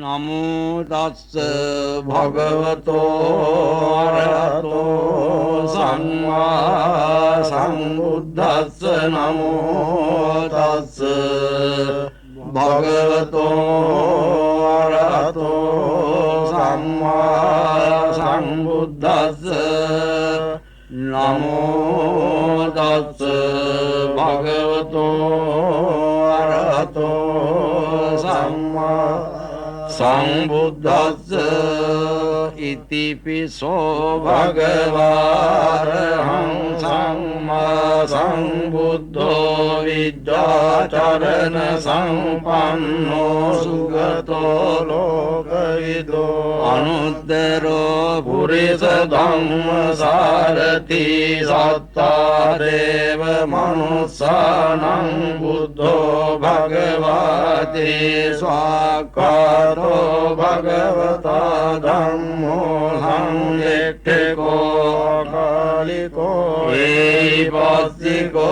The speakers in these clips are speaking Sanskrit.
නමෝ තස්ස භගවතෝ අරහතෝ සම්මා සම්බුද්දස්ස නමෝ තස්ස භගවතෝ අරහතෝ සම්මා සම්බුද්දස්ස නමෝ තස්ස භගවතෝ අරහතෝ සම්මා සම්බුද්දස්ස ඉතිපිසෝ භගවාරහං සම්මා සම්බුද්ධෝ විද්‍යාචරණ සම්පන්නෝ සුගතෝ ලෝකවිදෝ අනුත්තරෝ පුරිස ධම්මසාරති සත්තා දේව මනුස්සානං බුද්ධෝ භගවති ස්වාක්ඛාතෝ භගවතා ධම්මෝ සංයක්ඛකෝ කාලිකෝ ඒපස්සිකෝ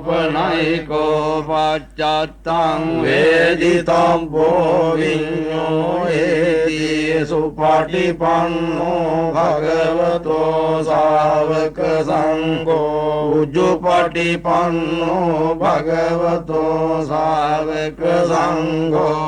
පනයිකෝ පච්චත්තං වේදිතම්බෝ විඤ්ඤෝ ඒති සුපටිපන්නෝ භගවතෝ ශාවක සංඝෝ උජුපටිපන්නෝ භගවතෝ ශාවක සංඝෝ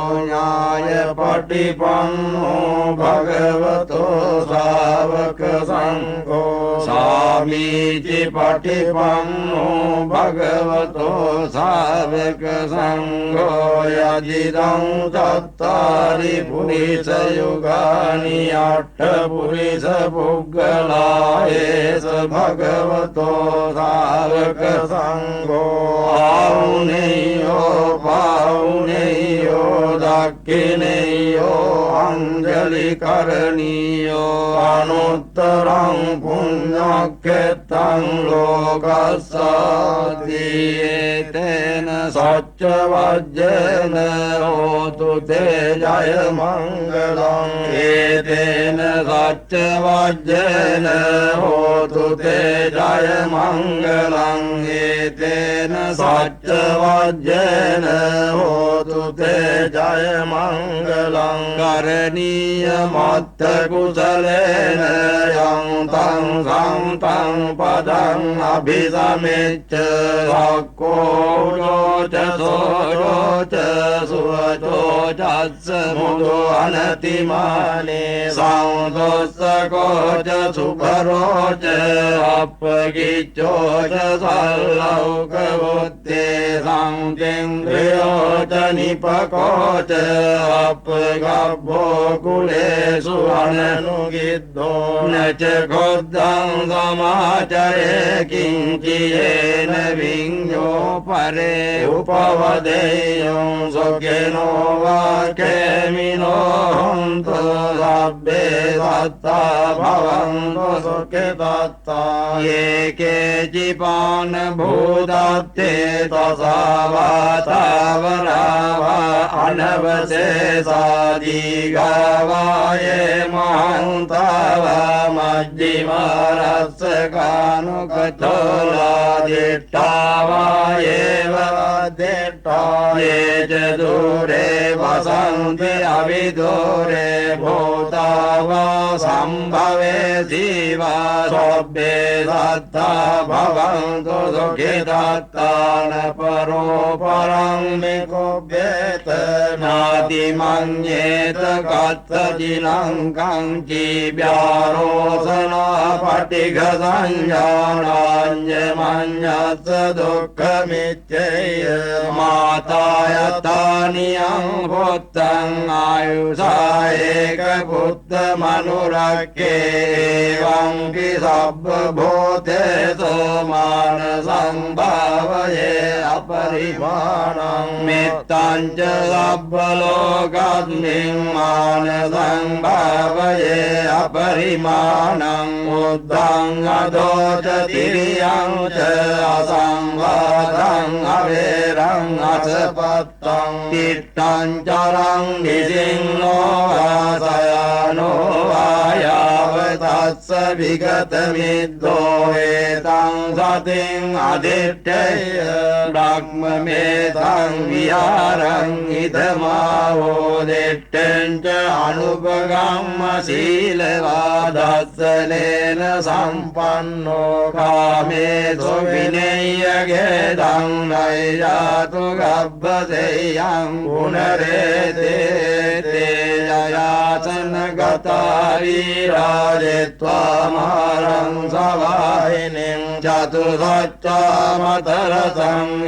ඥායපටිපන්නෝ භගවතෝ ශාවක සංඝෝ සාමීචි පටිපන්නෝ භගවතෝ ශාවක සංඝෝ යදිදං චත්තාරි පුරිස යුගානි අට්ඨ පුරිස පුග්ගලා ඒස භගවතෝ ශාවක සංඝෝ ආවුනේයෝ පාවුනේයෝ දක්ඛිනේයෝ අංජලි කරණීයෝ අනුත්තරං පුඤ්ඤක්ඛෙතං ලෝකස්සාති ඒතේන සච්ච වජ්ජේන හෝතු තේ ජය මංගලං ඒතේන සච්ච වජ්ජේන හෝතු තේ ජය මංගලං ඒතේන සච්ච වජ්ජේන හෝතු තේ ජය මංගලං කරණීය මත්ත කුසලේන යං තං සම්තං පදං අභිසමෙච්ච සක්කෝ ච සෝච සුවචෝ චස්ස මුදු අනතිමානේ සංදොස්සකෝ ච සුභරෝ ච අප්පකිච්චෝ ච සල්ලෞක බුත්තේ සංකේන්ද්‍රයෝ ච නිපකෝ ච අප්පගබ්බෝ කුලේසු අනනුගිද්දෝ නච කොද්දං සමාචරේ කිංචියේන විඤ්ඤෝ පරේ උපවදේයං සොකේනෝ වාකේමිනෝ හොන්තු සබ්බේ සත්තා භවන්තු සොකේතත්තා යේකේචිපාන භූතත්තේ තසාවාතාවරාවා අනවසේසාදීගාවායේ මහන්තාවා මජ්ජිමාරස්සකානුකතෝලා දිට්ඨාවායේව දිට්ඨායේ ච දුරේ වසන්ති අවිදුරේ භූතාවා සම්භවේ ජීවා සබ්බේ සත්තා භවන්තු සුඛිතාත්තාන පරෝ පරං මිකොබ්බේත නාති මඤ්ඤේත කත්තජිලංකං චීභ්‍යාරෝසනා පටිඝ සංඥානාඤ්ඤ මඤ්ඤස්ස දුක්ඛමිච්ඡේය මාතායතානියං පුත්තං ආයුසා ඒක පුත්ත මනුරක්ඛේ එවං කි සබ්බ භූතේසු මාන සංභාවයේ අපරිමාණං මෙත්තං ච සබ්බ ලෝකස්මින් මාන සංභාවයේ අපරිමාණං උද්ධං අදෝච තිරියං ච අසංවාදං අවේරං අසපත්තං තිත්තං චරං නිසින්නෝ වාසයානෝ වායාව තස්ස विगतमिद्धो एतं सतिं अधिष्ठेय ब्रह्ममेतं विहारं इदमावोदिष्टं च अनुपगम्य शीलवादस्सनेन सम्पन्नो कामेषु विनय्यगेदं नैयातु गब्बसेयं पुनरेते तेजयासन गता वीराजित्वा मारं सवाहिनीं चतुर्दशामतरसं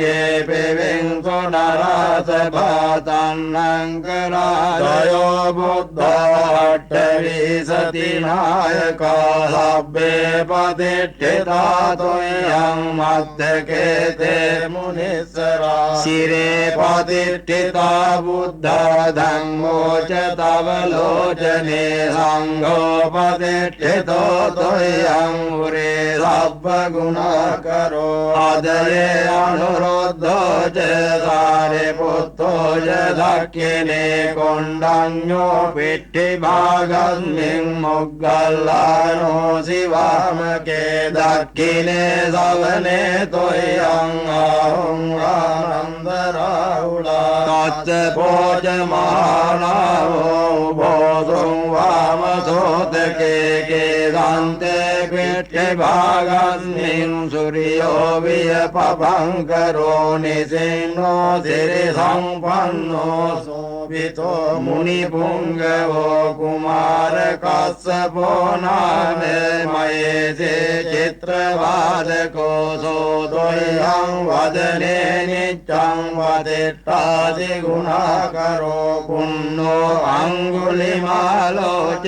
ये पिविंसु नरसभातन्नङ्कराजयो बुद्धाट्टविंशतिनायका सभ्ये प्रतिष्ठिता त्वयं मध्यकेते मुनीश्वरा शिरे प्रतिष्ठिता बुद्धा धम्मो च तव लोचने संघोपतिष्ठितो त्वयं पुरे सर्वगुणाकरो आदये अनुरुद्धो च सारिपुत्रो च दक्षिणे कोण्डान्यो पिठ्ठिभागस्मिन् मोग्गल्लानो शिवामके दक्षिणे सवने त्वयं आहं आनन्दराहुला तच्च भोजमानावो भोजं वामसोदके केदान्ते पिठ्ठिभागस्मिन् सूर्यो वियपभङ्करो निसिन्नो सिरिसम्पन्नो शोभितो मुनिपुङ्गवो कुमारकश्यपो नाम मयेशे चित्रवादको सोऽद्वयं वदने नित्यं वदिष्ठासि गुणाकरो पुन्नो अङ्गुलिमालो च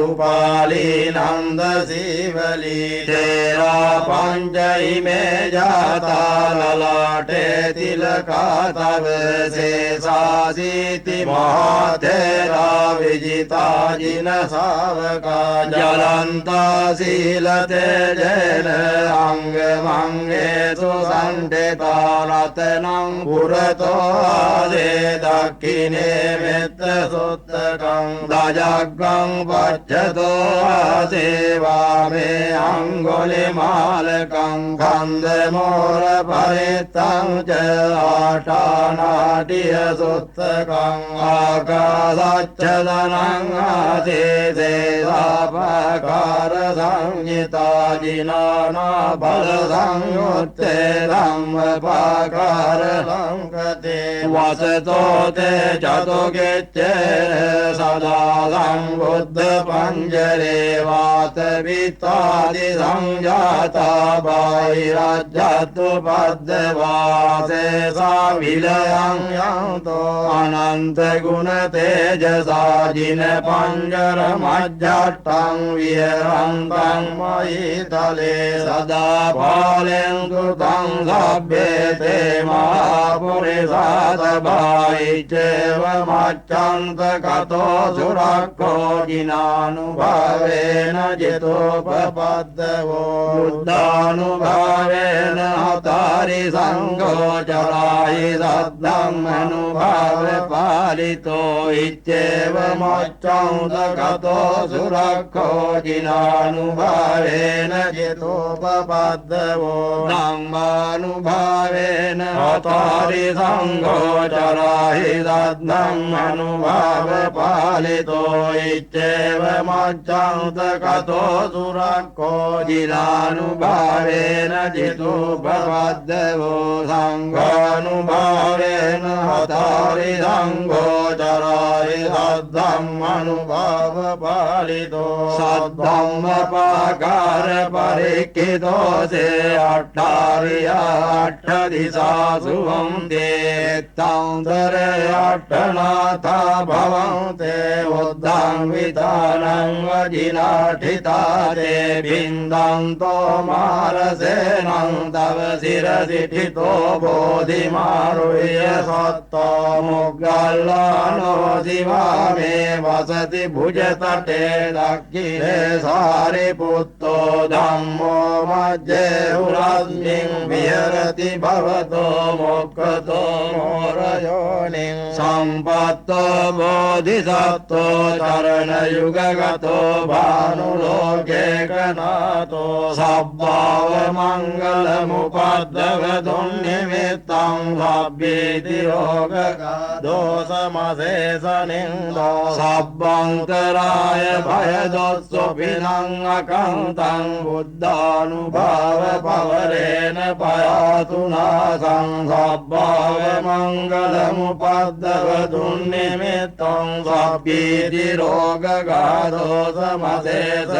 उपाली नन्दशिवली तेरा पञ्च इमे जाता ललाटे तिलका तव शेषासीति महातेरा विजिता जिन सावका ज्वलन्ता शीलतेजेन अङ्गमङ्गेषु सण्डिता रत्नं पुरतो आदे दक्षिणे मित्रसूत्रकं दजग्गं पश्यतो आदे वामे अङ्गुलिमालकं खन्दमोरपरितं च आटानाट्यसूत्रकम् आकाशच्छदनं आदेशे सापकारसंहिता जिनाना बलसंयुक्ते धम्मपाकारलङ्कते वसतो ते चतुर्गिच्चे सदा संबुद्धपञ्जरे वातवित्तादि संजाता बाहिराज्यतु पद्मवासे सा विलयं यान्तो अनन्तगुणतेजसा जिनपञ्जरमज्जट्टं विहरन्तं मयितले सदा फालेन्दुतं सभ्येते महापुरुषादभायिचेवमच्यन्तकतो सुरक्षो जिनानुभावेन जितोपपद्मवो बुद्धानुभावेन हतारि सङ्गोचराहि सद्धम्मनुभाव पालितो इत्येवमच्यन्तकतो सुरक्षो जिनानुभावेन जितोपपद्मवो धम्मानुभावेन हतारि सङ्गोचराहि सद्धम्मनुभाव पालितो इत्येवमच्यन्तकतो सुरक्षो जिनानुभावेन जितोपपद्मवो सङ्घानुभावेन हतारि सङ्गोचराहि सद्धम्मनुभाव पालितो सद्धम्मपाकार परिकितो से अट्ठारिया शुभं ते तांदरे अट्टनाथा भवन्ते उद्दां विधानं वजिनाठिता ते बिन्दान्तो मारसेनं तव शिरसिठितो बोधिमारुह्य सत्तो मुग्गल्लानो शिवामे वसति भुजतटे दक्षिणे सारिपुत्रो धम्मो मध्ये उरस्मिन् विहरति भवतो मोक्षतो मोरयोनिं सम्पत्तो बोधिसत्त्वो චරණ යුගගතෝ භානුලෝකේකනාතෝ සබ්බාව මංගල මුපද්දව දුන්නිමිත්තං සබ්බීති රෝගකා දෝසමසේසනින්දෝ සබ්බන්තරාය භයදොස්සොපිනං අකන්තං බුද්ධානුභාව පවරේන පයාතුනාසං සබ්බාව මංගල මුපද්දව දුන්නිමිත්තං සබ්බීති රෝගකා දෝසමසේසනින්දා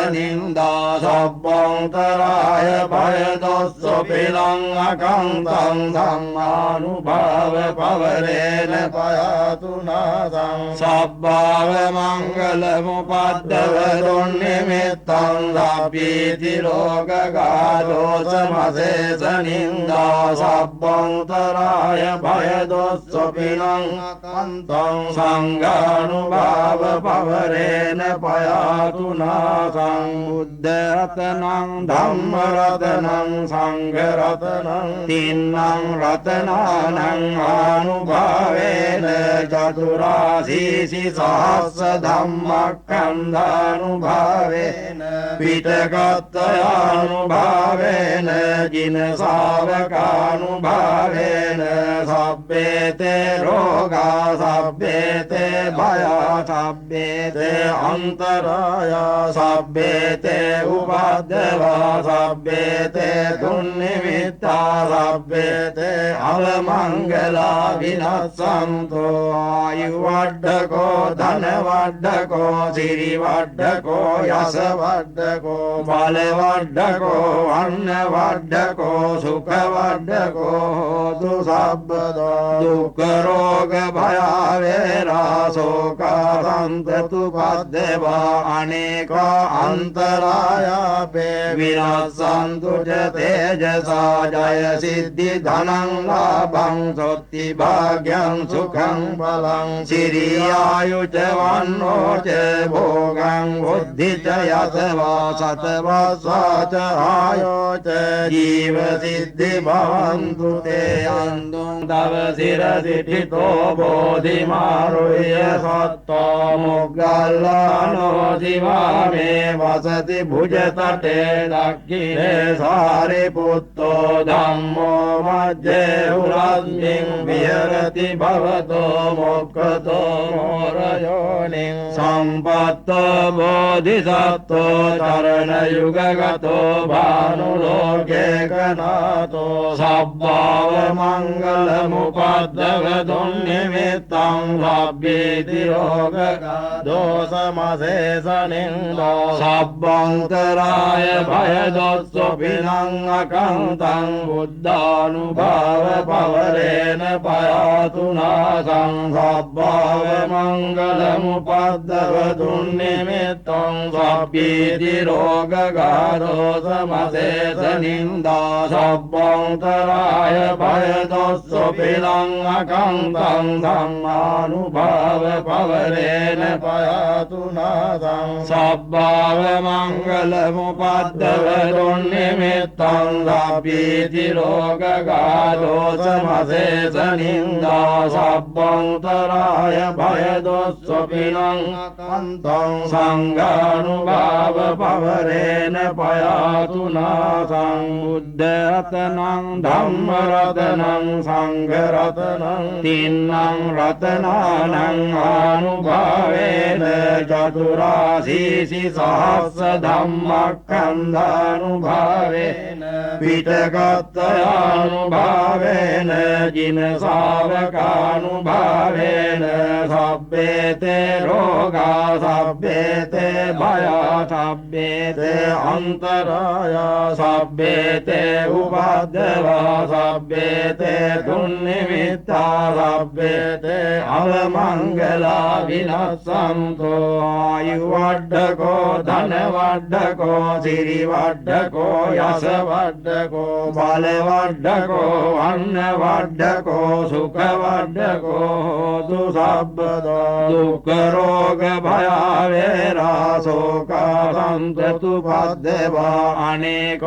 සබ්බන්තරාය භයදොස්සොපිනං අකන්තං ධම්මානුභාව පවරේන පයාතුනාසං සබ්බාව මංගල මුපද්දව දුන්නිමිත්තං සබ්බීති රෝගකා දෝසමසේසනින්දා සබ්බන්තරාය භයදොස්සොපිනං අකන්තං සංඝානුභාව පවරේන පයාතුනාසං බුද්ධ රතනං ධම්ම රතනං සංඝ රතනං තින්නං රතනානං ආනුභාවේන චතුරාසීසි සහස්ස ධම්මක්ඛන්ධානුභාවේන පිටකත්තයානුභාවේන ජින ශාවකානුභාවේන සබ්බේතේ රෝගා සබ්බේතේ භයා සබ්බේතේ අන්තරායා සබ්බේතේ උපද්දවා සබ්බේතේ දුන්නිමිත්තා සබ්බේතේ අලමංගලා විනස්සන්තෝ ආයු වඩ්ඩකෝ ධන වඩ්ඩකෝ සිරි වඩ්ඩකෝ යස වඩ්ඩකෝ බල වඩ්ඩකෝ අන්න වඩ්ඩකෝ සුඛ වඩ්ඩකෝ හෝතු සබ්බදෝ දුක්ඛ රෝග භය වේරා ශෝකා සන්තතු පද්දවා අනේක අන්තරායපේ විනස්සන්තු තේජසා ජය සිද්ධි ධනං ලාභං සොත්ති භාග්‍යං සුඛං බලං සිරියායුච වන්නෝච භෝගං බුද්ධිච යසවා සතවස්සාච ආයෝච ජීව සිද්ධි භවන්තු තේ අන්දුං තව සිරසිටිතෝ බෝධිමාරුය සත්තෝ මොග්ගල්ලානෝ දිවාමේ වසති භුජතටේ දක්ඛිනේ සාරිපුත්තෝ ධම්මෝ මජ්ජේ උරස්මින් විහෙරති භවතෝ මොක්ඛතෝ මෝරයෝනින් සම්පත්තෝ බෝධිසත්තෝ චරණ යුගගතෝ භානුලෝකේකනාතෝ සබ්බාව මංගල මුපද්දව දුන්නිමිත්තං සබ්බීති රෝගකා දෝසමසේසනින්දෝ සබ්බන්තරාය භයදොස්සොපිනං අකන්තං බුද්ධානුභාව පවරේන පයාතුනාසං සබ්බාව මංගල මුපද්දව දුන්නිමිත්තං සබ්බීති රෝගකා දෝසමසේසනින්දා සබ්බන්තරාය භයදොස්සොපිනං අකන්තං ධම්මානුභාව පවරේන පයාතුනාසං සබ්බාව මංගල මුපද්දව දුන්නිමිත්තං සබ්බීති රෝගකා දෝසමසේසනින්දා සබ්බන්තරාය භයදොස්සොපිනං අකන්තං සංඝානුභාව පවරේන පයාතුනාසං බුද්ධ රතනං ධම්ම රතනං සංඝ රතනං තින්නං රතනානං ආනුභාවේන චතුරාසීසි සහස්ස ධම්මක්ඛන්ධානුභාවේන පිටකත්තයානුභාවේන ජින ශාවකානුභාවේන සබ්බේතේ රෝගා සබ්බේතේ භයා සබ්බේතේ අන්තරායා සබ්බේතේ උපද්දවා සබ්බේතේ දුන්නිමිත්තා සබ්බේතේ අලමංගලා විනස්සන්තෝ ආයු වඩ්ඩකෝ ධන වඩ්ඩකෝ සිරි වඩ්ඩකෝ යස වඩ්ඩකෝ බල වඩ්ඩකෝ අන්න වඩ්ඩකෝ සුඛ වඩ්ඩකෝ හෝතු සබ්බදෝ දුක්ඛ රෝග භය වේරා ශෝකා සන්තතු පද්දවා අනේක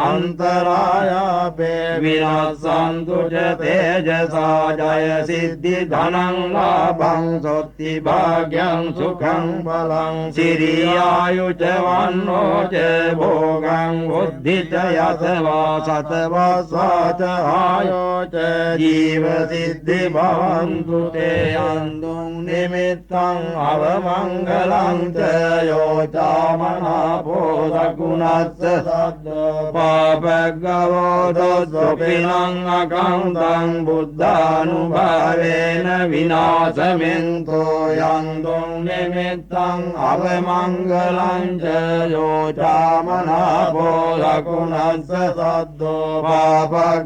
අන්තරායපේ විනස්සන්තු තේජසා ජය සිද්ධි ධනං ලාභං සොත්ති භාග්‍යං සුඛං धनं बलं सिरियायु च वन्नो च भोगं बुद्धि च यथवा सतवस्वा च आयो च जीवसिद्धि भवन्तु ते अन्दुं निमित्तं अवमङ्गलं च यो चामनापो सगुणस्य सद्दो पापगवोदोद्विनं अकान्तं बुद्धानुभवेन विनाशमिन्तो यन्दुं निमित्तं अवमङ्गलं च यो चामनापो सगुणस्य सद्दो पापगवोदोद्विनं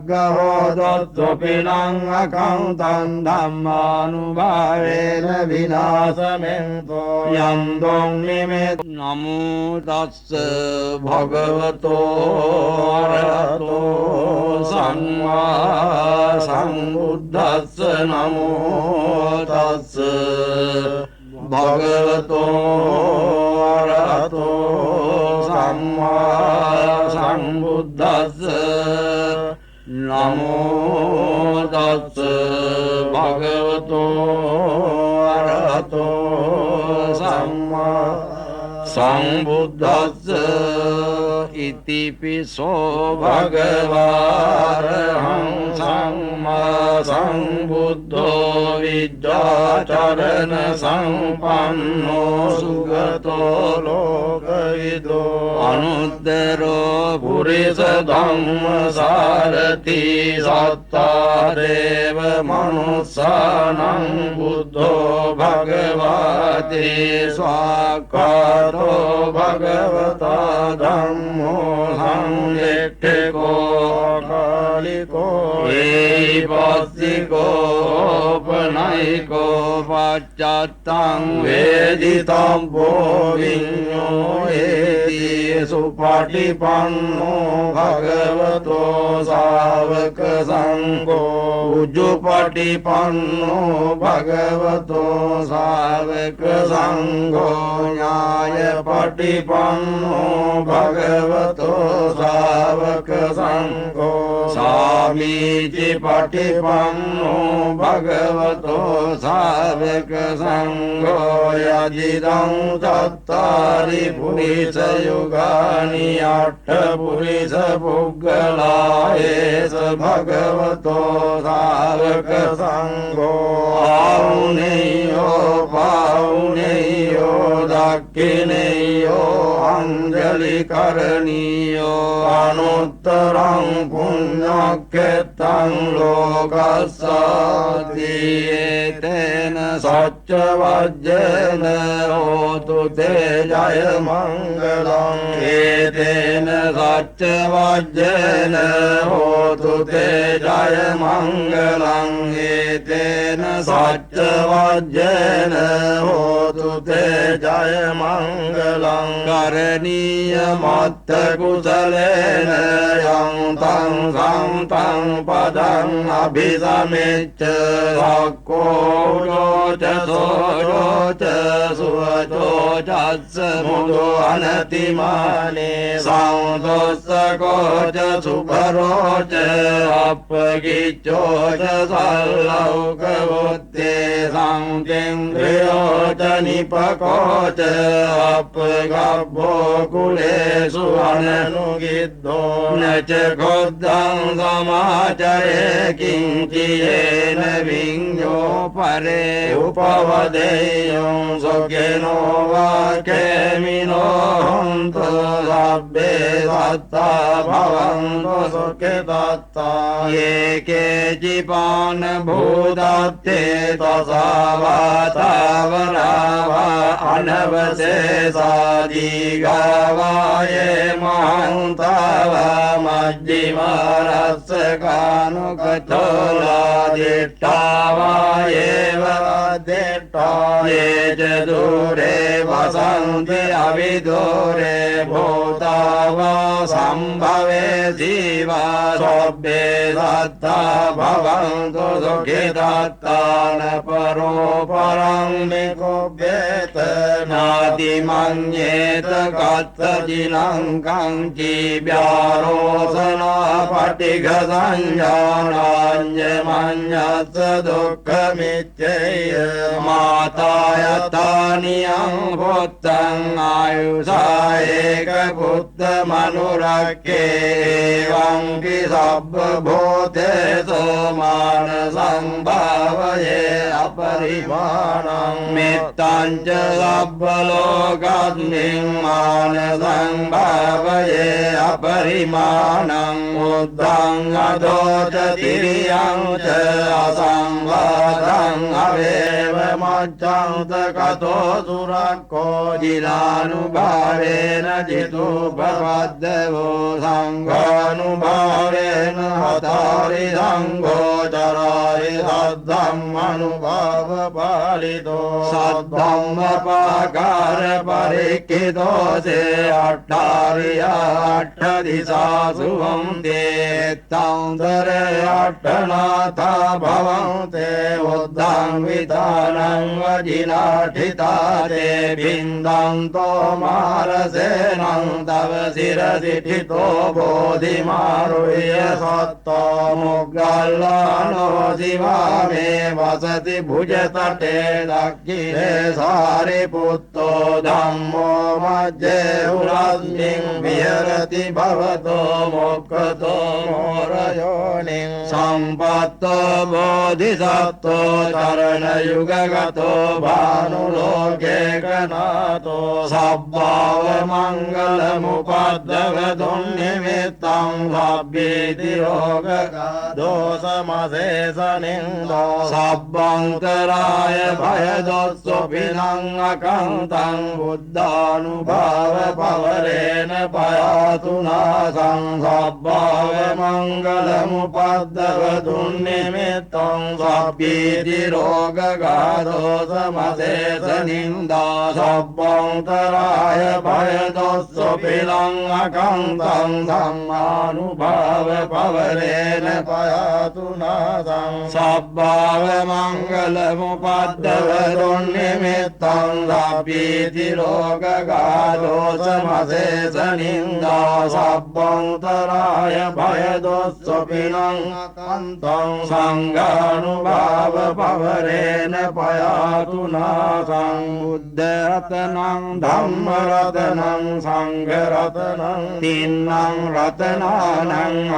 अकान्तं धम्मानुभावेन विनाशमिन्तो यन्दुं निमित्तं नमो तस्स भगवतो अरहतो सम्मा सम्बुद्धस्स नमो तस्स भगवतो अरहतो सम्मा सम्बुद्धस्स नमो तस्स भगवतो अरहतो सम्मा सम्बुद्धस्स इति पिसो भगवारहं सम्मा सम्बुद्धो विद्याचरण सम्पन्नो सुगतो लोकविदो अनुत्तरो पुरुष धम्म सारथि सत्ता देव मनुष्याणां बुद्धो भगवते स्वाकारो भगवता धम्मो संलेखको कालिको एवसिको पनैको पश्चात्तं वेदितं भो विඤ्ඤो एति सुपटिपन्नो भगवतो सावक संघो उजुपटिपन्नो भगवतो सावक संघो न्यायपटिपन्नो भगवतो सावक संघो सामीचि पटिपन्नो भगवतो सावक संघो यदिदं चत्वारि पुरुषयुगानि अष्ट पुरुष पुग्गला एष भगवतो सावक संघो आउनेयो पाउनेयो दक्षिणेयो अंजलि करणीयो अनुत्तरं पुण्यक्षेत्रं लोकस्याति एतेन सत्यवज्रेन होतु ते जय मङ्गलम् एतेन सत्यवज्रेन होतु ते जय मङ्गलम् एतेन सत्यवज्रेन होतु ते जय मङ्गलम् करणीयमत्तकुशलेन यं तं सन्तं पदम् अभिसमेच्च सकोजो च सोजो च सुवचो च मुदो अनतिमाने संदोषको च सुभरो च अपगिचो च सल्लौकवुत्ते संकेन्द्रियो च निपको च अपगभ्भो कुलेषु अननुगिद्धो न च खुद्धं समाचरे किञ्चियेन विඤ्ඤो परे उपवदेयं सुखिनो वा खेमिनो हन्तु सब्बे सत्ता भवन्तु सुखितत्ता ये केचिपान भूतात्ते तथा वातावरा वा अनवशेषादिगा ये महान्ता वा मज्जिमारस्कानुकथोलादिष्टा वा एव दिष्टा ये च दूरे वसन्ति अविदूरे भूता वा सम्भवे जीवा सभ्ये सत्ता भवन्तु सुखितत्ता न परो परं निकुप्येत न මඤ්ඤේත කත්තජිනං කංචි ව්‍යාරෝසන පටිඝ සංඥානඤ්ඤ මඤ්ඤස්ස දුක්ඛ මිච්ඡේය මාතායතානියං පුත්තං ආයුසායේක පුත්ත මනුරක්ඛේ එවං කි සබ්බ භූතේසු මාන සංභාවයේ අපරිමාණං මෙත්තං ච සබ්බ ලෝකස්මින් මාන සංභාවයේ අපරිමාණං උද්ධං අදෝච තිරියං ච අසංවාදං අවේව මච්ඡං තකතෝ සුරක්ඛෝ ජිනානුභාවේන ජිතුපවද්දවෝ සංඝානුභාවේන හතාරි සංඝෝ චරාරි සද්ධම්මනුභාව පාලිතෝ සද්ධම්ම පාකාර පරික්ඛිතෝ සේ අට්ඨාරිය අට්ඨ දිසාසු වන්දේ තංදර අට්ඨනාථා භවන්තේ උද්ධං විදානං වජිනාඨිතාතේ බින්දන්තෝ මාරසේනං තව සිරසිඨිතෝ බෝධිමාරුය සත්තෝ මොග්ගල්ලානෝ දිවාමේ වසති භුජතටේ දක්ඛිනේ සාරිපුත්තෝ ධම්මෝ මජ්ජේ උරස්මින් විහෙරති භවතෝ මොක්ඛතෝ මෝරයෝනින් සම්පත්තෝ බෝධිසත්තෝ චරණ යුගගතෝ භානුලෝකේ කනාතෝ සබ්බාව මංගල මුපද්දව දුන්නිමිත්තං සබ්බේති රෝගක දෝසමසේසනින්දෝ සබ්බන්තරාය භය දොස්සොපිනං අකන්තං බුද්ධානුභාව පවරේන පයාතුනාසං සබ්බාව මංගල මුපද්දව දුන්නිමිත්තං සබ්බේති රෝගක දෝසමසේසනින්දා සබ්බන්තරාය භය දොස්සොපිනං අකන්තං ධම්මානුභාව පවරේන පයාතුනාසං සබ්බාව මංගල මුපද්දව දුන්නිමිත්තං සබ්බේති රෝගක දෝසමසේසනින්දා සබ්බන්තරාය භය දොස්සොපිනං අකන්තං සංඝානුභාව පවරේන පයාතුනාසං බුද්ධ රතනං ධම්ම රතනං සංඝ රතනං තින්නං රතනානං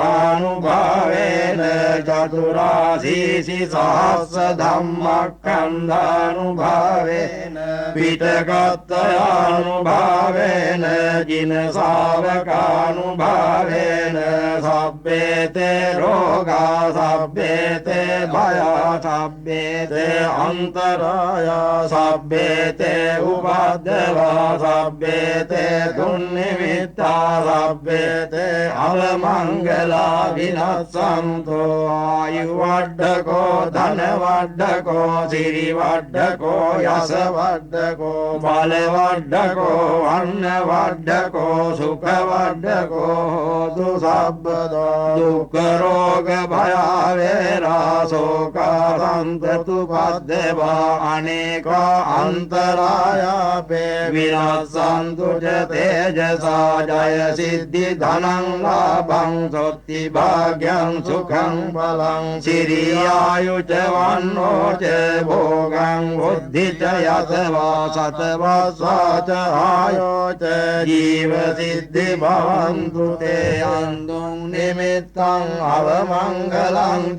ආනුභාවේන චතුරාසීසි සහස්ස ධම්මක්ඛන්ධානුභාවේන පිටකත්තයානුභාවේන ජින ශාවකානුභාවේන සබ්බේතේ රෝගා සබ්බේතේ භයා සබ්බේතේ අන්තරායා සබ්බේතේ උපද්දවා සබ්බේතේ දුන්නිමිත්තා සබ්බේතේ අවමංගලා විනස්සන්තෝ ආයුවඩ්ඩකෝ ධනවඩ්ඩකෝ සිරිවඩ්ඩකෝ යසවඩ්ඩකෝ බලවඩ්ඩකෝ අන්නවඩ්ඩකෝ සුඛවඩ්ඩකෝ හෝතු සබ්බදෝ දුක්ඛ රෝග භය වේරා ශෝකා සන්තතුපද්දවා අනේක අන්තරායාපේ විනස්සන්තු ච තේජසා ජය සිද්ධි ධනං ලාභං සොත්ති භාග්‍යං සුඛං බලං සිරියායු ච වන්නෝ ච භෝගං බුද්ධි ච යසවා සතවස්සා ච ආයෝ ච ජීව සිද්ධි භවන්තු තේ අන්දුං නිමිත්තං අවමංගලං ච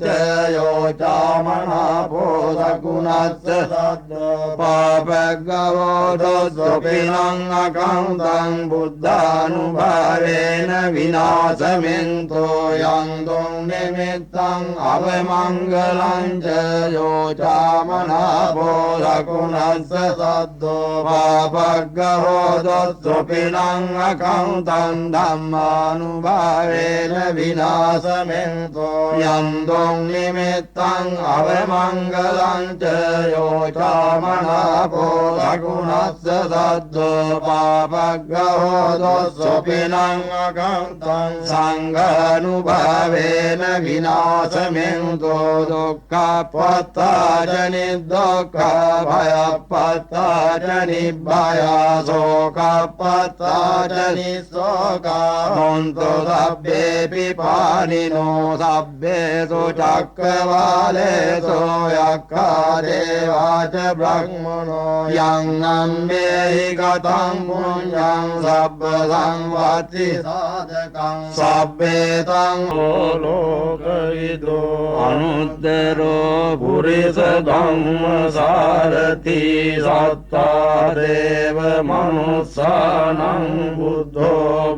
යෝ චාමනාපෝ සකුණස්ස සද්දෝ පාපග්ගවෝ දොස්සොපිනං අකන්තං බුද්ධානුභාවේන විනාශමෙන්තෝ යන්දුං නිමිත්තං අවමංගලං ච යෝ චාමනාපෝ සකුණස්ස සද්දෝ පාපග්ගවෝ දොස්සොපිනං අකන්තං ධම්මානුභාවේන විනාශමෙන්තෝ යන්දුං නිමිත්තං අවමංගලං ච යෝ චාමනාපෝ සකුණස්ස සද්දෝ පාපග්ග होदोस्वपिनम् अगन्तम् सङ्घानुभावेन विनाशमेन्दो दुःखपत्ताजनि दुःखभयपत्ताजनि भया शोकपत्ताजनि शोकान्तो सभ्येऽपि पाणिनो सभ्येषु चक्रवालेषु यक्खदेवा च ब्रह्मणो यं नम्येहि गतं पुण्यं सब्बसंवत्ति साधकं सब्बेतं लोकविदो अनुत्तरो पुरुषधम्मसारथि सत्ता देव मनुष्याणां बुद्धो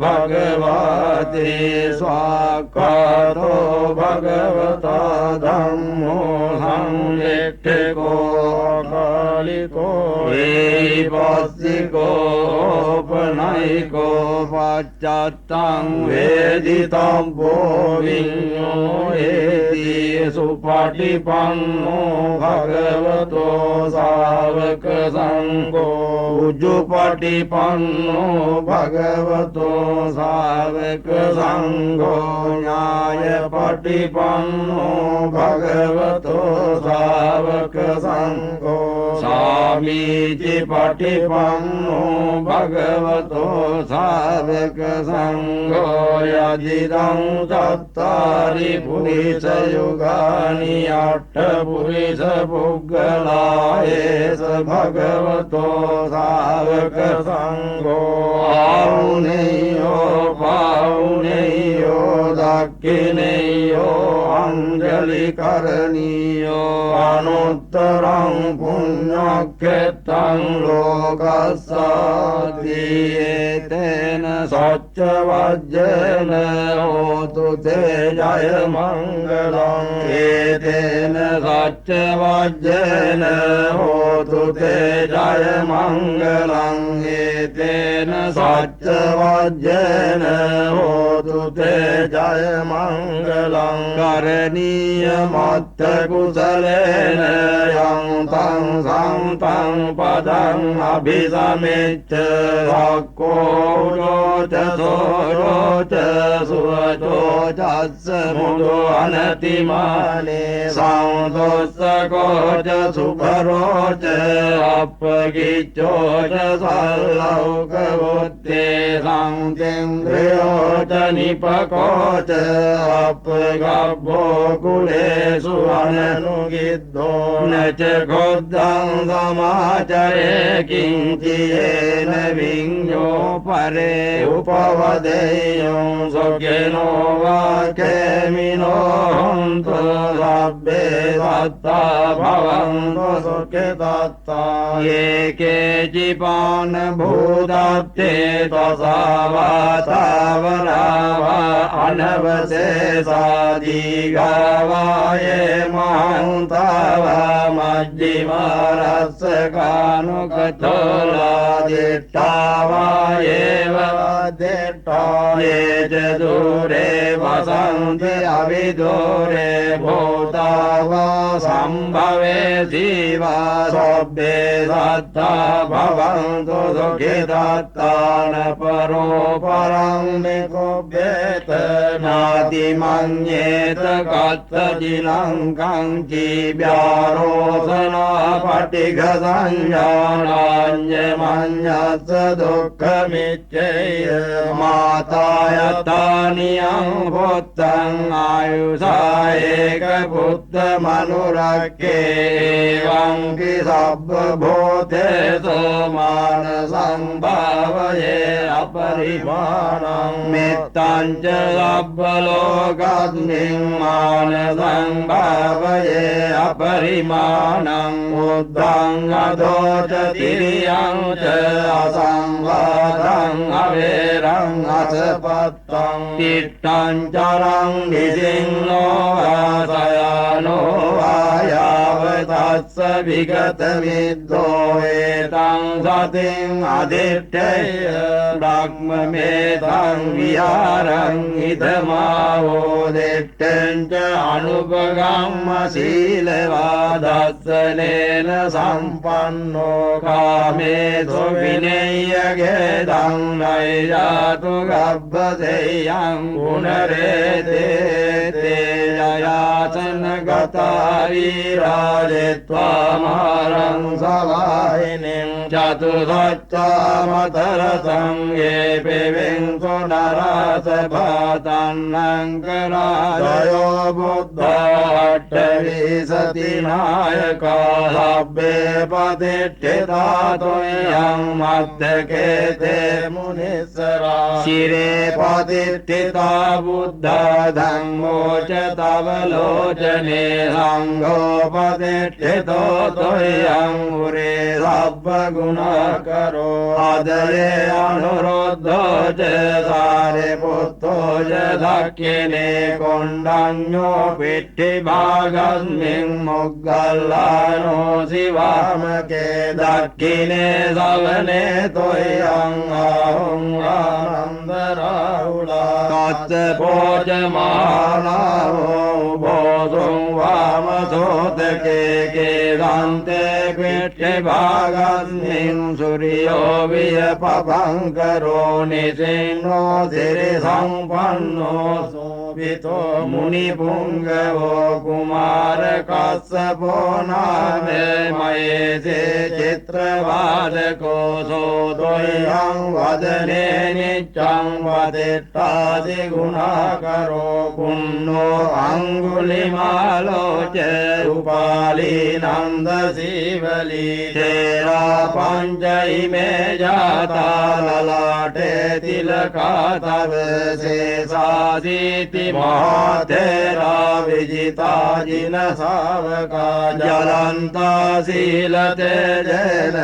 भगवते स्वाकारो भगवता धम्मो संवेक्षको कालिको वैपस्सिको पनैको पश्चात्तं वेदितं विज्ञो एति सुपटिपन्नो भगवतो सावक संघो उजुपटिपन्नो भगवतो सावक संघो न्यायपटिपन्नो भगवतो सावक संघो सामीचि पटिपन्नो भगवतो सावक संघो यदिदं चत्वारि पुरुषयुगानि अष्टपुरुषपुग्गलायेष भगवतो सावक संघो आउनेयो पाउनेयो दक्षिणेयो अंजलिकरणीयो अनुत्तरं पुण्यक्षेत्रं लोकस्यादियेतेन सच्चवज्रेन होतु ते जय मङ्गलम् एतेन सच्चवज्रेन होतु ते जय मङ्गलम् एतेन सच्चवज्रेन होतु ते जय मङ्गलम् करणीयमत्तकुशलेन यं तं सन्तं पदम् अभिसमेच्छ हक्को च सोरो च सुवचो च मुदो अनतिमाने संदोषको च सुभरो च अपगिच्चो च सर्लौकवुत्ते संतेन्द्रियो च निपको च अपगभ्भो कुलेषु अननुगिद्धो न च खोद्धं समाचरे किञ्चियेन विज्ञो परे उपवदेयं सुखिनो वाक्यमिनो हन्तु सभ्ये सत्ता भवन्तु सुखितत्ता ये केचिपान् भूदत्ते त्वसावातावरावा अनवशेषादिगावा ये महान्तावा मज्जिमारस्कानुकथोलादिष्टावा एव दिष्टा ये च दूरे वसन्ति अविदूरे भूतावा सम्भवे शिवा सभ्ये सत्ता भवन्तु सुखितत्तान् परोपरं निकुप्येत नातिमन्येत कत्तजिलङ्कं जीव्यारोसना पटिघसंज्ञानान्यमन्यस्य दुःखमिच्छेय मातायतानियं भूतं आयुषा एकपुत्रमनुरक्ष्ये एवं कि सर्वभूतेषु मानसं भावये अपरिमाणं मित्तं च सर्वलोकस्मिन् मानसं भावये अपरिमाणं बुद्धं अधो च तिर्यं च असंवादं अवेरं असपत्तं तिष्ठं चरं निसिंहो वासयानो वायावता තස්ස විගතමිද්දෝ ඒතං සතින් අදිට්ඨය බ්‍රහ්මමේතං විහාරං ඉදමාවෝ දෙට්ඨං ච අනුපගම්ම සීලවා දස්සනේන සම්පන්නෝ කාමේසු විනය්‍යගේ දං නයිජාතු ගබ්බසෙයං පුනරේතේ තේ යයාසන ගතාරි රාජෙත්වා මාරං සවාහිනින් චතුසච්චාමතර සංඝේ පෙවෙන්සු නරස පාතන්නං කරාජයෝ බුද්ධාට්ඨවිසති නායකා සබ්බේ පතිට්ඨිතාතොයං මද්දකේතේ මුනිස්සරා ශිරේ පතිට්ඨිතා බුද්ධා ධම්මෝ ච තව ලෝචනේ සංඝෝ පතිට්ඨිතෝ තොයං උරේ සබ්බ ගුණකරෝ ආදරේ අනුරුද්ධෝ ච සාරිපුත්තෝ ච දක්ඛිනේ කොණ්ඩඤ්ඤෝ පිට්ඨි භාගස්මින් මොග්ගල්ලානෝ සිවාමකේ දක්ඛිනේ සවනේ තොයං ආහුං ආනන්ද රාහුලා තත්ත පෝජමානාවෝ බෝධුං වාමසෝතකේ කේදන්තේ පිට්ඨි භාගස්මින් සූර්යෝ වියපපංකරෝ නිසින්නෝ සිරි සම්පන්නෝ සෝවිතෝ මුනිපුංගවෝ කුමාර කස්සපෝ නාමේ මයේසේ චිත්‍රවාදකෝ සෝදොයං වදනේ නිච්ඡං වදෙට්ඨාදි ගුණාකරෝ පුන්නෝ අංගුලිමාලෝ ච උපාලී නන්ද සීවලී තේරා පංචයිමේ ජාතා ලලාටේ තිලකා තව සේසාදීති මහතේරා විජිතා ජින සාවකා ජලන්තා සීලතේ ජන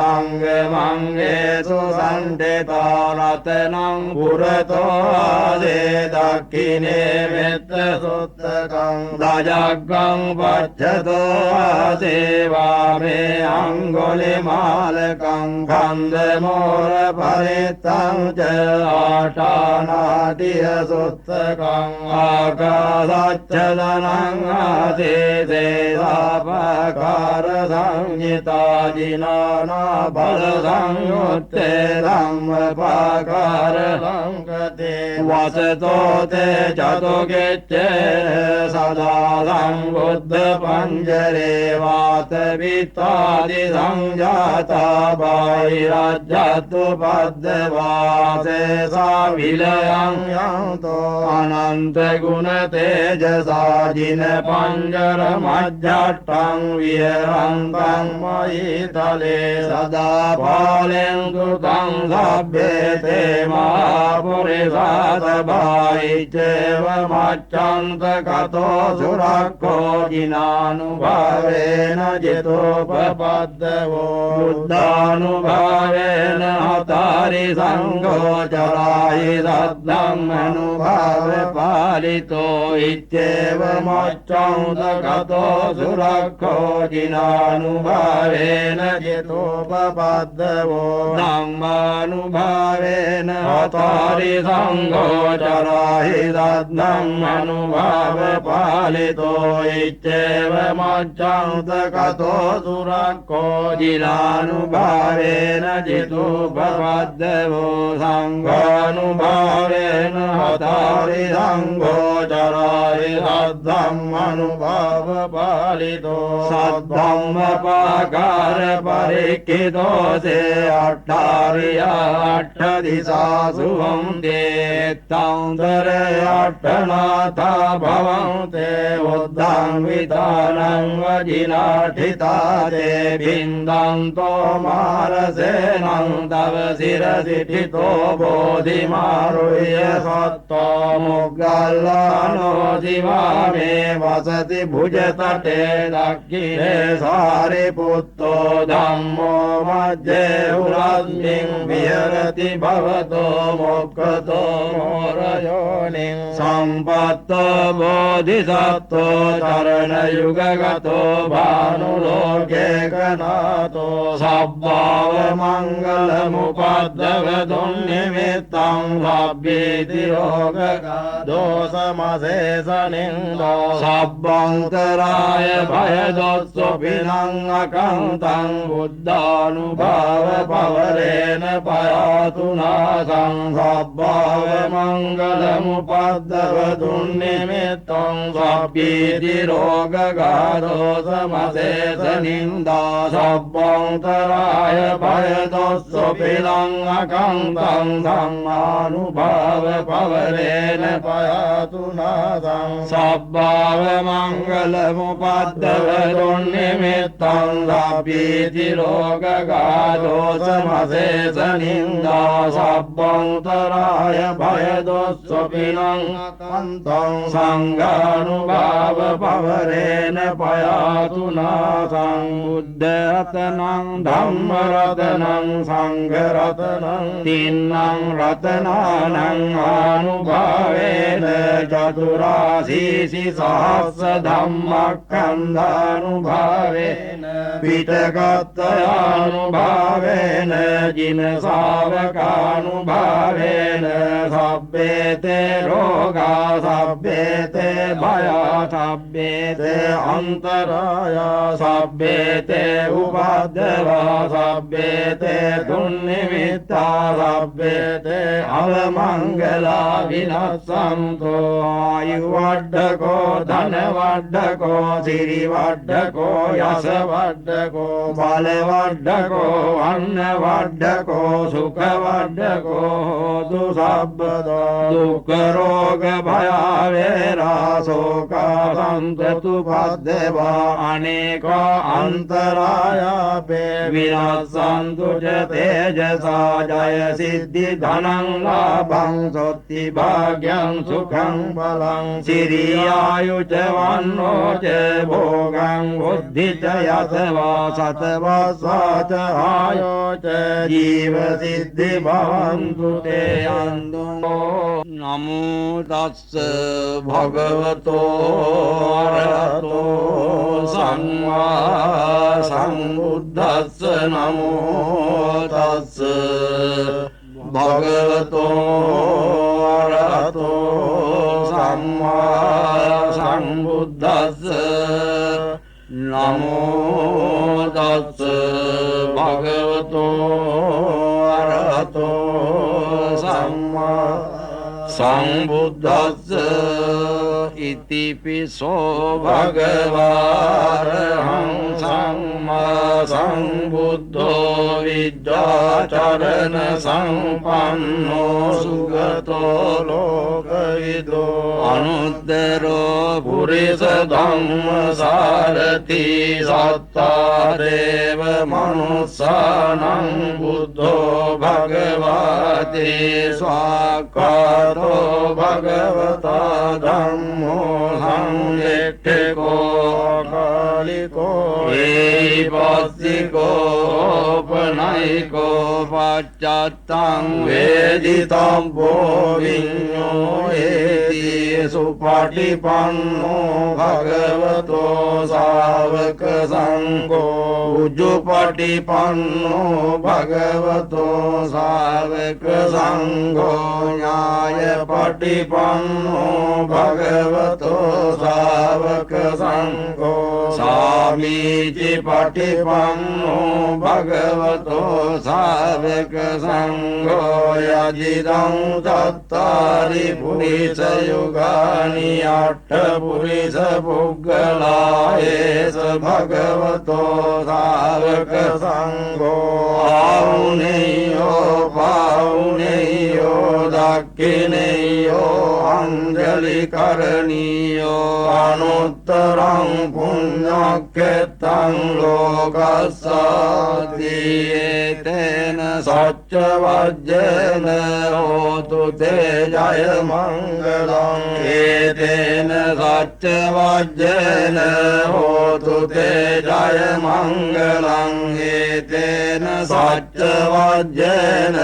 අංග මංගේසු සණ්ඩේතා රතනං පුරතෝ ආදේ දක්ඛිනේ මෙත්ත සුත්තකං දජග්ගං පච්ඡතෝ ආදේවා මේ අංගොලි මාලකං කන්ද මෝර පරිත්තං ච ආඨානාදිය සුත්තකං ආකාසච්ඡදනං ආදේසේ සාපකාර සංහිතා ජිනානා බල සංයුත්තේ ධම්මපාකාර ලංකතේ වසතෝ තේ චතුගෙච්ඡේ සදා සම්බුද්ධ පංජරේ වාත විත්තාදි සංජාතා බාහිරජ්ජතු පද්දවාසේ සාවිලයං යන්තෝ අනන්ත ගුණ තේජසා ජින පංජර මජ්ජට්ටං විහරන්තං මහිතලේ සදා පාලෙන් සුතං සබ්බේ තේ මහපුරිසාත බාහිච්චේව මච්ඡන්ත කතෝ සුරක්ඛෝ ජිනානුභාවේන ජිතෝපපද්දවෝ බුද්ධානුභාවේන හතාරි සංඝෝ චරාහි සද්ධම්ම අනුභාව පාලිතෝ ඉච්ඡේව මච්ඡන්ත කතෝ සුරක්ඛෝ ජිනානුභාවේන ජිතෝපපද්දවෝ ධම්මානුභාවේන හතාරි සංඝෝ චරාහි සද්ධම්ම අනුභාව පාලිතෝ ඉච්ඡේව මච්ඡන්ත කතෝ සුරක්ඛෝ ජිනානුභාවේන ජිතෝපපද්දවෝ සංඝානුභාවේන හතාරි සංඝෝ චරාහි සද්ධම්ම අනුභාව පාලිතෝ සද්ධම්මපාකාර පරික්ඛිතෝ සේ අට්ඨාරියා අට්ඨ දිසා සුවන්තේ තංතරේ අට්ඨනාථා භවන්තේ උද්ධං විතානං වජිනාඨිතා තේ බින්දන්තෝ මාරසේනං තව සිර සිටිතෝ බෝධිමාරුය සත්තෝ මොග්ගල්ලානෝ දිවාමේ වසති භුජතටේ දක්ඛිනේ සාරිපුත්තෝ ධම්මෝ මජ්ජේ උරස්මින් විහෙරති භවතෝ මොක්ඛතෝ මෝරයෝනින් සම්පත්තෝ බෝධිසත්තෝ චරණ යුගගතෝ භානුලෝකේ කනාතෝ සබ්බාව මංගල මුපද්දව දුන්නිමිත්තං සබ්බීති රෝග දෝසමසේසනින්දෝ සබ්බන්තරාය භය දොස්සො පිනං අකන්තං බුද්ධානුභාව පවරේන පයාතු නාසං සබ්බාව මංගල මුපද්දව දුන්නිමිත්තං සබ්බීති රෝග දෝසමසේසනින්දා සබ්බන්තරාය භය දොස්සො පිනං අකන්තං ධම්මානුභාව පවරේන පයාතු නාසං සබ්බාව මංගල මුපද්දව දුන්නිමිත්තං සබ්බීති රෝග දෝසමසේසනින්දා සබ්බන්තරාය භය දොස්සො පිනං අකන්තං සංඝානුභාව පවරේන පයාතු නාසං බුද්ධ රතනං ධම්ම රතනං සංඝ රතනං තින්නං රතනානං ආනුභාවේන චතුරාසීසි සහස්ස ධම්මක්ඛන්ධානුභාවේන පිටකත්තයානුභාවේන ජින ශාවකානුභාවේන සබ්බේතේ රෝගා සබ්බේතේ භයා සබ්බේතේ අන්තරායා සබ්බේතේ උපද්දවා සබ්බේතේ දුන්නිමිත්තා සබ්බේතේ අවමංගලා විනස්සන්තෝ ආයු වඩ්ඩකෝ ධන වඩ්ඩකෝ සිරි වඩ්ඩකෝ යස වඩ්ඩකෝ බල වඩ්ඩකෝ අන්න වඩ්ඩකෝ සුඛ වඩ්ඩකෝ හෝතු සබ්බදෝ දුක්ඛ රෝග භය වේරා ශෝකා සන්තතු පද්දවා අනේක අන්තරායාපේ විනාසන්තු ච තේජසා ජය සිද්ධි ධනං ලාභං සොත්ති භාග්‍යං සුඛං බලං සිරියායු ච වන්නෝ ච භෝගං බුද්ධි ච යසවා සතවස්සා ච ආයෝ ච ජීව සිද්ධි භවන්තු තේ අන්දෝ නමෝ තස්ස භගවතෝ අරහතෝ සම්මා සම්බුද්දස්ස නමෝ තස්ස භගවතෝ අරහතෝ සම්මා සම්බුද්දස්ස නමෝ තස්ස භගවතෝ අරහතෝ සම්මා සම්බුද්දස්ස ඉතිපිසෝ භගවාරහං සම්මා සම්බුද්ධෝ විද්‍යාචරණ සම්පන්නෝ සුගතෝ ලෝකවිදෝ අනුත්තරෝ පුරිස ධම්ම සාරති සත්තා දේව මනුස්සානං බුද්ධෝ භගවතේ ස්වාක්ඛාතෝ භගවතා ධම්මෝ සංයට්ඨකෝ කාලිකෝ ඒපස්සිකෝ පනයිකෝ පච්චත්තං වේදිතම්බෝ විඤ්ඤෝ ඒති සුපටිපන්නෝ භගවතෝ ශාවක සංඝෝ උජුපටිපන්නෝ භගවතෝ ශාවක සංඝෝ ඥායපටිපන්නෝ භගවතෝ ශාවක සංඝෝ සාමීචි පටිපන්නෝ භගවතෝ ශාවක සංඝෝ යදිදං චත්තාරි පුරිස යුගානි අට්ඨ පුරිස පුග්ගලා ඒස භගවතෝ ශාවක සංඝෝ ආවුනේයෝ පාවුනේයෝ දක්ඛිනේයෝ අංජලි කරණීයෝ අනුත්තරං පුඤ්ඤක්ඛෙත්තං ලෝකස්සාති තේන සච්ච वज्रेन होतु ते जय मङ्गलम् एतेन सच्च वज्रेन होतु ते जय मङ्गलम् एतेन सच्च वज्रेन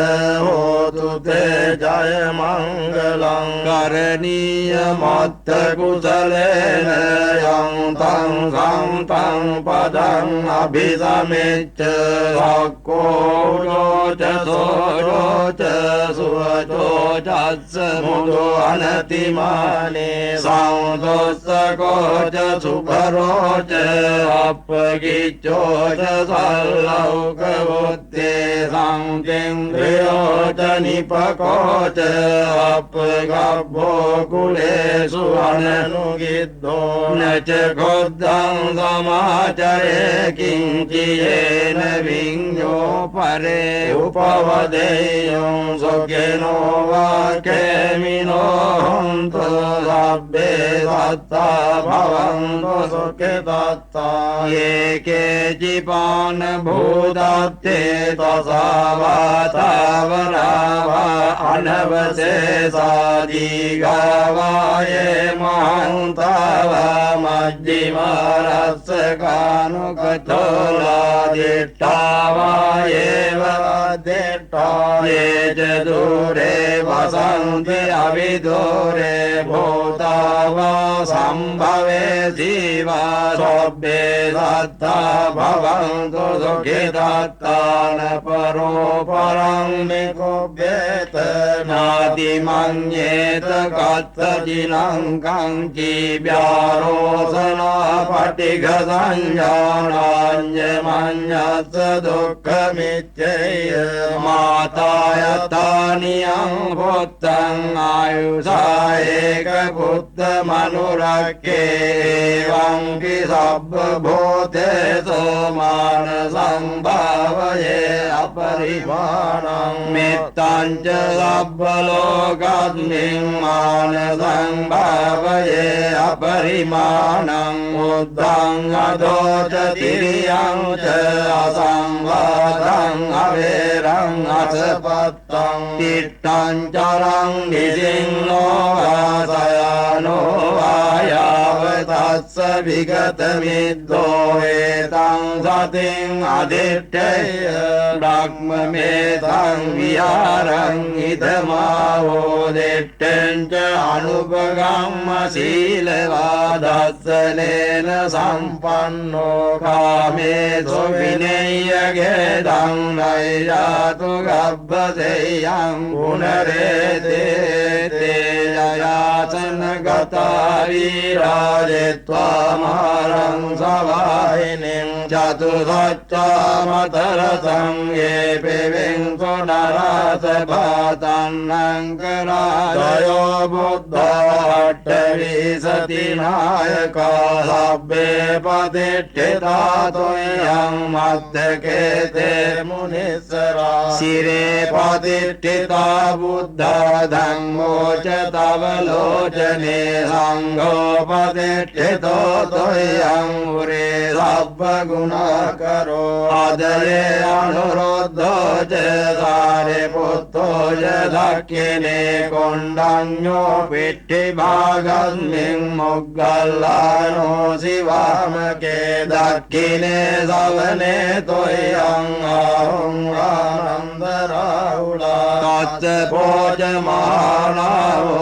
होतु ते जय मङ्गलम् करणीयमत्थ कुशलेन यं तं सन्तं पदम् अभिसमेच्छ च सोच सुवचोच मुदो अनतिमाने संदोषको च सुभरोच अपगिचो च सल्लौकवुत्ते संतेन्द्रियो च निपको च अपगभ्भो कुलेषु अननुगिद्धो न च क्रुद्धं समाचरे किञ्चियेन विञ्जो परे उपवदेयं सुखिनो वाक्यमिनो हन्तु सब्बे दत्ता भवन्तु सुखिदत्ता ये केचिपान् भूदत्ते तथा वातावरावा अनवशेषादिगावा ये महान्तावा मज्जिमारस्कानुकथोलादिष्टावा एव ये च दूरे वसन्ति अविदूरे भूता वा सम्भवे जीवा सभ्ये दत्ता भवन्तु सुखिदत्तान् परोपरं विकुप्येत नातिमन्येत कथजिनं कञ्चिव्यारोसना पटिघसञ्जानान्यमन्यत् दुःखमित्यय माता यतानियं भूतं आयुषा एकपुत्रमनुरक्ष्ये एवं हि सर्वभूतेषु मानसं भावये अपरिमाणं मित्तं च सर्वलोकस्मिन् मानसं भावये अपरिमाणं बुद्धं अधो च तिर्यं च असंवादं अवेरं असपत्तं तिष्ठं चरं निसिंहो वासयानो वायावतस्य विगतमिद्धो एतं सतिं अधिष्ठय ब्रह्ममेतं विहारं इदमावोदिष्ठं च अनुपगम्यशीलवादस्सनेन सम्पन्नो कामेषु विनय्यगेदं नैयातु गब्बसेयं पुनरेते जयासन गता वीराजित्वा मारं सवाहिनीं चतुसच्चामतरसं ये पिविंसु नरासभातन्नङ्कराजयो बुद्धाट्टविसतिनायका सब्बे प्रतिष्ठिता त्वयं मध्यकेते मुनिसरा शिरे प्रतिष्ठिता बुद्धा धम्मो च तव लोचने संघो प्रतिष्ठितो त्वयं पुरे सर्वगुणाकरो आदरे अनुरुद्धो च सारिपुत्रो च दक्षिणे कोण्डन्यो पिठ्ठिभागस्मिन् मुग्गल्लानो शिवामके दक्षिणे सवने त्वयं आहं आनन्दराहुला तच्च भोजमानावो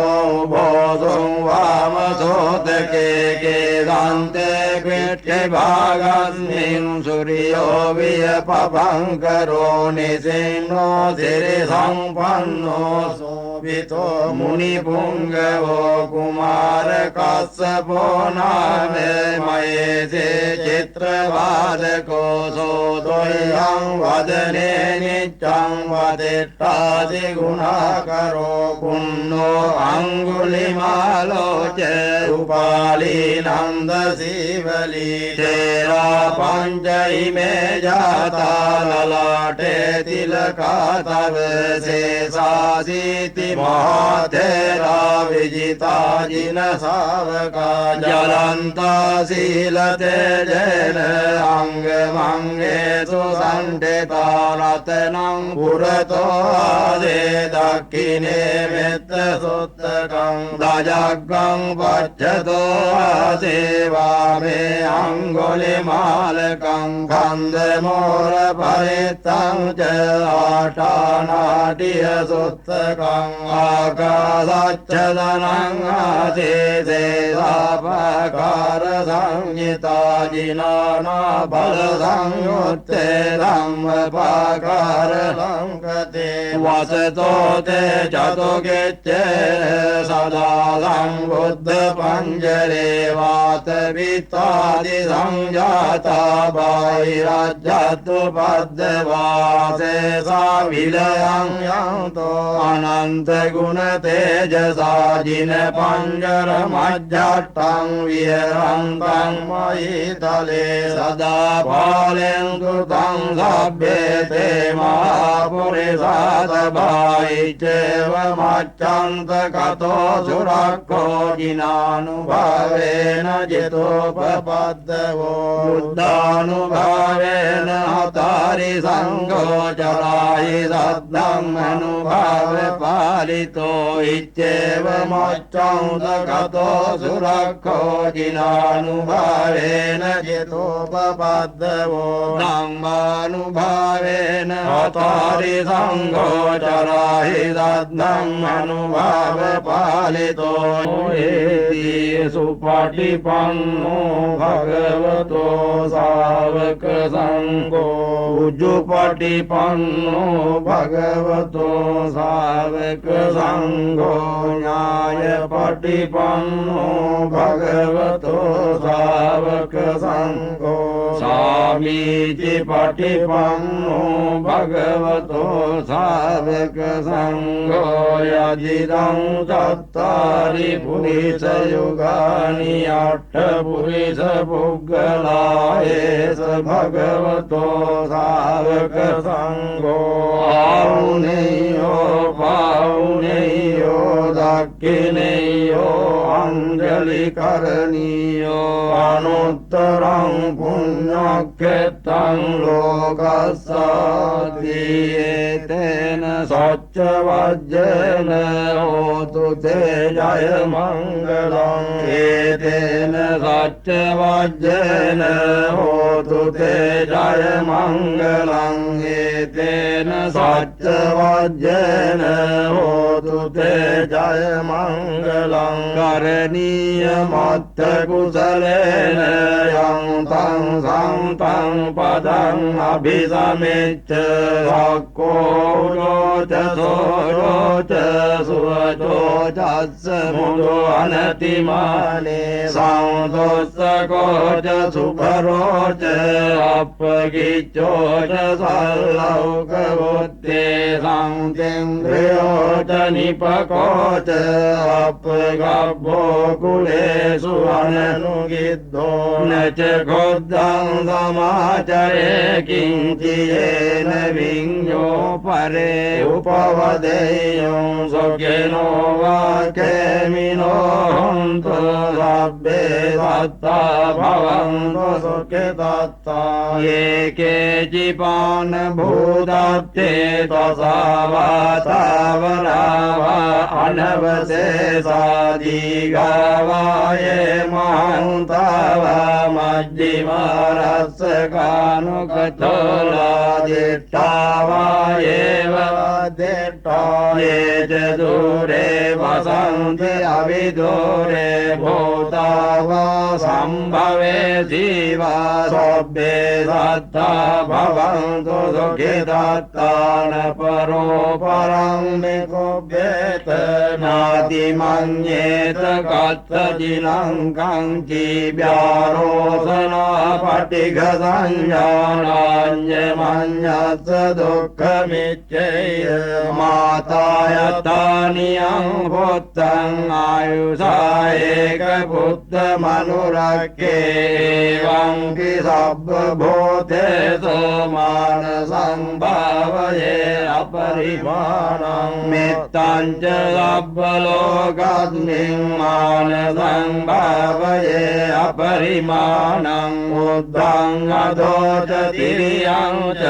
भोजं वामसोदके केदान्ते पिठ्ठिभागस्मिन् सूर्यो वियपभङ्करो निसिन्नो सिरिसम्पन्नो शोभितो मुनिपुङ्गवो कुमारकश्यपो नामे मयेशे चित्रवादको सोऽद्वयं वदने नित्यं वदिष्ठासि गुणाकरो पुन्नो अङ्गुलिमालो च उपाली नन्दशिवली तेरा पञ्च इमे जाता ललाटे तिलका तव शेषासीति महातेरा विजिता जिन सावका जलन्ता शीलते जैन अंग मंगे सुसंठिता रत्नं पुरतो आदे दक्षिणे मित्र सुत्तकं दजगं पच्छतो आसेवा मे अंगुलिमालकं खंदमोर परितं च आटानाट्य सुत्तकं आकाशच्छदनं आसेसे सापकार संहिता जिनाना बल संयुत्ते धम्मपाकार लंकते वसतो ते चतुर्गिच्चे सदा संबुद्ध पंजरे वात वित्तादि संजाता बाहिराज्यतु पद्मवासे सा विलयं यंतो अनंत गुण तेजसा जिन पंजर मज्जटं विहरन्तं मयि तले सदा पालें कृतं सभ्येते महापुरुषात् भाइचेवमच्यन्त कतो सुरक्षो जिनानुभवेन जितोपपद्मवो बुद्धानुभवेन हतारि संगोचराहि सद्धम् अनुभाव पालितो इत्येवमच्यन्त कतो सुरक्षो जिनानुभवेन जितोपपद्मवो धम्मानुभावेन हतारि संगोचराहि सद्धम् अनुभाव पालितो सुपटिपन्नो भगवतो सावक संगो उजुपटिपन्नो भगवतो सावक संगो न्यायपटिपन्नो भगवतो सावक संगो सामीचि पटिपन्नो भगवतो सावक संगो यदिदं चत्तारि पुरुष युगानि अष्ट पुरुष पुग्गलायेस भगवतो सावक संगो आउनेयो पाउनेयो दक्षिणेयो अंजलि करणीयो अनुत्तरं पुण्यक्षेत्रं लोकस्साधियेतेन सच्चवज्जेन होतु ते जय मंगलम् एतेन सच्चवज्जेन होतु ते जय मंगलम् एतेन सच्चवज्जेन होतु ते जय मंगलम् करणीयमत्थ कुशलेन यं तं संतं पदम् अभिसमेच्छ सकोच सोच सुवचोच मुदो अनतिमाने संतोषकोच सुभरोच अपगिचोच सल्लौकवुत्ते संतेन्द्रियोच निपकोच अपगभ्भो कुलेषु अननुगिद्धो न च खोद्धं समाचरे किञ्चियेन विञ्जो परे उपवदेयं सुखिनो वाक्यमिनो हन्तु सभ्ये दत्ता भवन्तु सुखिदत्ता ये केचिपान् भूदत्ते त्वसावातावरावा अनवशेषादिगावाये महान्तावा मज्जिमारस्सकानुकथोलादिष्टावायेव दिष्टा ये च दूरे वसन्ति अविदूरे भूतावा सम्भवे जीवा सभ्ये दत्ता भवन्तु सुखिदत्तान परोपरं निकुभ्येत नातिमन्येत कत्तजिनं जीव्यारोसना पटिघसंज्ञानान्यमन्यस्य दुःखमिच्छेय जातायतानियं पुत्रं आयुषा एकपुत्रमनुरक्षे एवं हि सर्वभूतेषु मानसं भावये अपरिमाणं मित्तं च सर्वलोकस्मिन् मानसं भावये अपरिमाणं बुद्धं अधो च तिर्यं च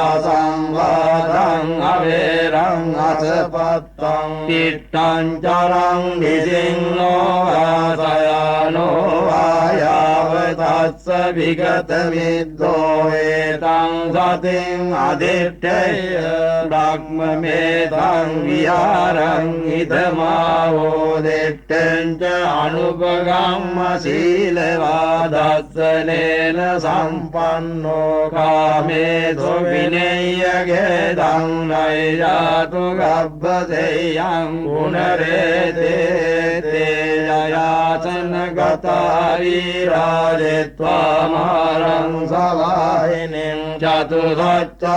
असंवादं अवेरं असपत्तं तिष्ठं चरं निसिंहो वासयानो वायावतस्य विगतविद्धो एतं सतिम् अधिष्ठेय ब्रह्ममेतं विहारं इदमावोदिष्टं च अनुपगम्यशीलवादर्शनेन सम्पन्नो कामेषु विनय्यगेदं नैयातु गभ्यसेयं पुनरेते जयासनगतारीराजित्वा मारं सवाहिनीं चतुसच्चामतरसं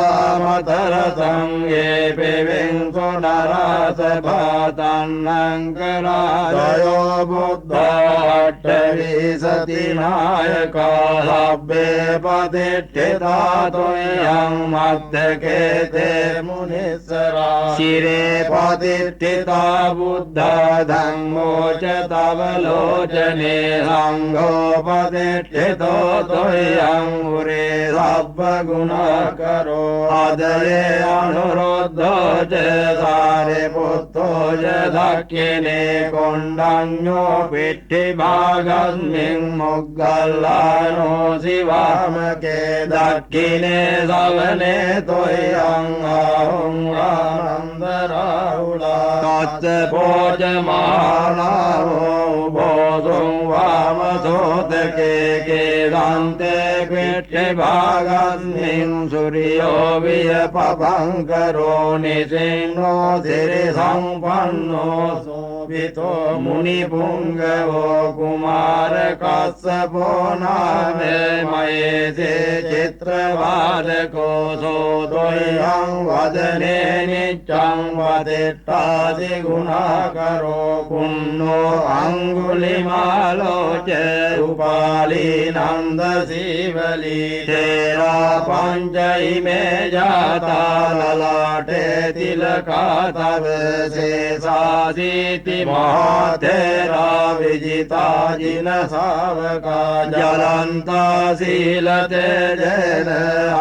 ये पिविंसो नरसभातन्नङ्कराजयो बुद्धाट्टविंशतिनायका सभ्ये प्रतिष्ठिता त्वयं मध्यकेते मुनीश्वरा शिरे प्रतिष्ठिता बुद्धा धम्मो च तव लोचने सङ्घोपतिष्ठितो त्वयं मुरे सर्वगुणकरो हृदये अनुरुद्धो च सारिपुत्रो च दक्षिणे कोण्डन्यो पिठ्ठिभागस्मिन् मुग्गल्लानो शिवामके दक्षिणे सवने त्वयं अहं आनन्दराहुला तच्च भोजमानावो भोजं वामसोदके केदान्ते पिठ्ठिभागस्मिन् सूर्यो वियपभङ्करो निशिनो सिरिसम्पन्नो शोभितो मुनिपुङ्गवो कुमारकश्यपो नामे मयेशे चित्रवादको सोऽद्वयं वदने नित्यं वदिष्ठादिगुणाकरो पुन्नो अङ्गुलिमालो च उपाली नन्दशिवली तेरा पञ्च इमे जाता ललाटे तिलका तव शेषासीति महातेरा विजिता जिन सावका जलन्ता शीलते जैन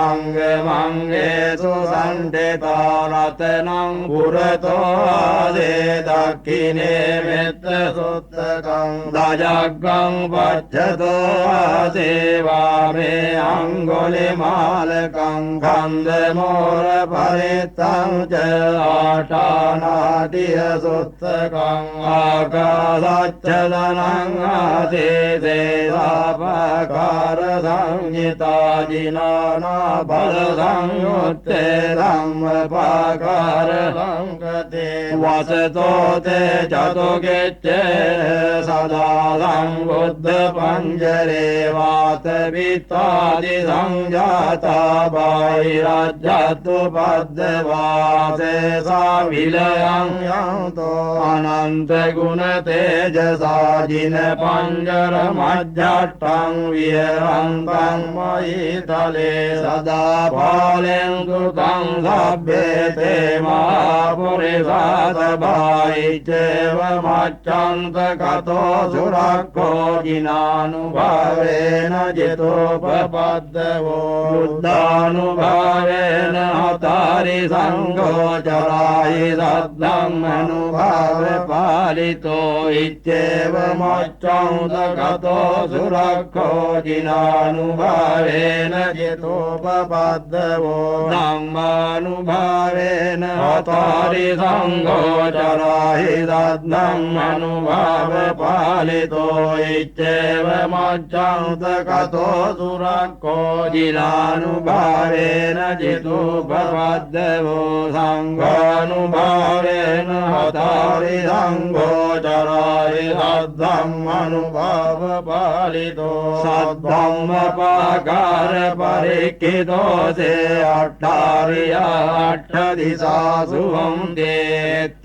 अङ्गमङ्गेषु सण्डिता रत्नं पुरतो आदे दक्षिणे मित्रसुत्तकं दजग्गं पच्छतो आदे वामे अङ्गुलिमालकं खन्दमोरपरितं च आटानादियसुत्तकम् आकाशच्छदनं आसीते सापकारसंहिता जिनाना बलसंयुत्ते धम्मपाकारसङ्गते वसतो ते चतुर्गिच्चे सदा संबुद्धपञ्जरे वातवित्तादिसंजाता बाहिरज्जतु पद्मवासे सा विलयं यन्तो अनन्तगुणतेजसा जिनपञ्जरमज्जट्टं विहरन्तं मयितले सदा फालेन्दुतं सभ्येते महापुरुषादभायिचेवमच्चन्तकतो सुरक्षो जिनानुभावेन जितोपपद्मवो बुद्धानुभावेन हतारि सङ्गोचराहि सद्धम्मनुभाव पालितो इत्येवमच्चन्तकतो सुरक्षो जिनानुभावेन जितोपपद्मवो धम्मानुभावेन हतारि सङ्गोचराहि सद्धम्मनुभाव पालितो इत्येवमच्चन्तकतो सुरक्षो जिनानुभावेन जितोपपद्मवो सङ्घानुभावेन हतारि सङ्गोचराहि सद्धम्मनुभाव पालितो सद्धम्मपाकार परिक्खितो से अट्ठारिया अट्ठदिशासु हन्ते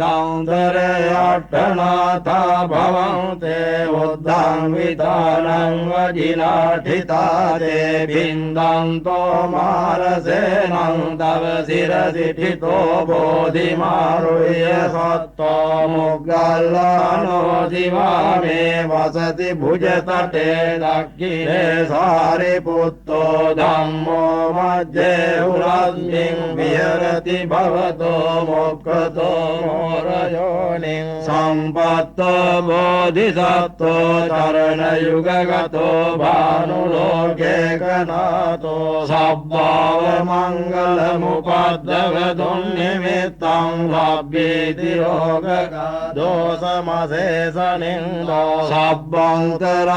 तान्तरे अट्ठनाथा भवन्ते उद्धं विधानं वजिनाठिता ते बिन्दन्तो मारसेनं तव शिरसि ठितो बोधिमारुह्य सत्तो मुग्गल्लानो दिवामे वसति भुजतटे दक्षिणे सारिपुत्तो धम्मो मध्ये उरस्मिन् विहरति भवतो मोक्षतो मोरयोनिं सम्पत्तो बोधिसत्तो चरणयुगगतो भानुलोके गणातो सब्भावमङ्गलमुपद्रवधुन्निमित्तं लभ्येति रोगगा दोषमशेषनिन्दो सब्बन्तरा